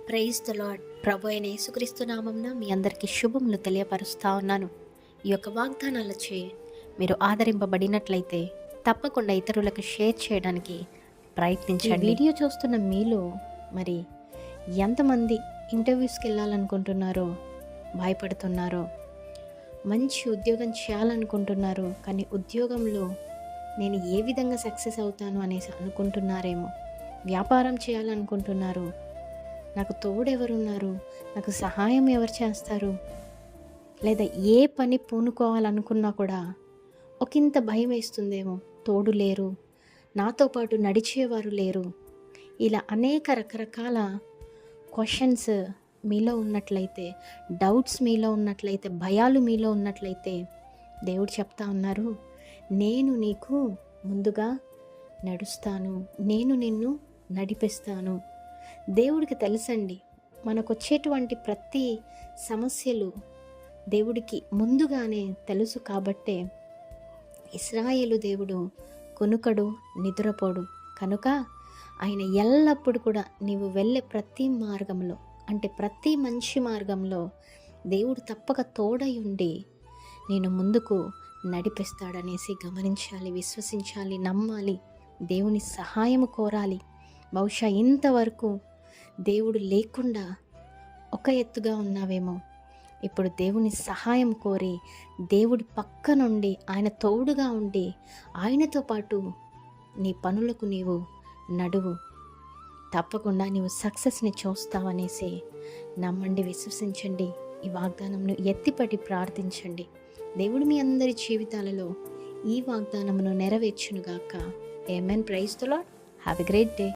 Praise the lord. ప్రభు అయిన యేసుక్రీస్తు నామమున మీ అందరికీ శుభములు తెలియపరుస్తా ఉన్నాను. ఈ యొక్క వాగ్దానాలచే మీరు ఆదరింపబడినట్లయితే తప్పకుండా ఇతరులకు షేర్ చేయడానికి ప్రయత్నించండి. వీడియో చూస్తున్న మీలో మరి ఎంతమంది ఇంటర్వ్యూస్కి వెళ్ళాలనుకుంటున్నారో, భయపడుతున్నారో, మంచి ఉద్యోగం చేయాలనుకుంటున్నారో, కానీ ఉద్యోగంలో నేను ఏ విధంగా సక్సెస్ అవుతాను అనేసి అనుకుంటున్నారేమో, వ్యాపారం చేయాలనుకుంటున్నారు, నాకు తోడెవరున్నారు, నాకు సహాయం ఎవరు చేస్తారు, లేదా ఏ పని పూనుకోవాలనుకున్నా కూడా ఒకంత భయం వేస్తుందేమో, తోడు లేరు, నాతో పాటు నడిచేవారు లేరు. ఇలా అనేక రకరకాల క్వశ్చన్స్ మీలో ఉన్నట్లయితే, డౌట్స్ మీలో ఉన్నట్లయితే, భయాలు మీలో ఉన్నట్లయితే దేవుడు చెప్తా ఉన్నారు, నేను నీకు ముందుగా నడుస్తాను, నేను నిన్ను నడిపిస్తాను. దేవుడికి తెలుసండి, మనకు వచ్చేటువంటి ప్రతి సమస్యలు దేవుడికి ముందుగానే తెలుసు. కాబట్టే ఇశ్రాయేలు దేవుడు కొనుకడు, నిద్రపోడు. కనుక ఆయన ఎల్లప్పుడూ కూడా నీవు వెళ్ళే ప్రతి మార్గంలో, అంటే ప్రతి మంచి మార్గంలో దేవుడు తప్పక తోడై ఉండి నేను ముందుకు నడిపిస్తాడనేసి గమనించాలి, విశ్వసించాలి, నమ్మాలి, దేవుని సహాయము కోరాలి. బహుశా ఇంతవరకు దేవుడు లేకుండా ఒక ఎత్తుగా ఉన్నావేమో, ఇప్పుడు దేవుని సహాయం కోరి దేవుడి పక్క నుండి ఆయన తోడుగా ఉండి ఆయనతో పాటు నీ పనులకు నీవు నడువు. తప్పకుండా నీవు సక్సెస్ని చూస్తావనేసి నమ్మండి, విశ్వసించండి. ఈ వాగ్దానంను ఎత్తిపట్టి ప్రార్థించండి. దేవుడు మీ అందరి జీవితాలలో ఈ వాగ్దానమును నెరవేర్చునుగాక. Amen. Praise the Lord. Have a great day.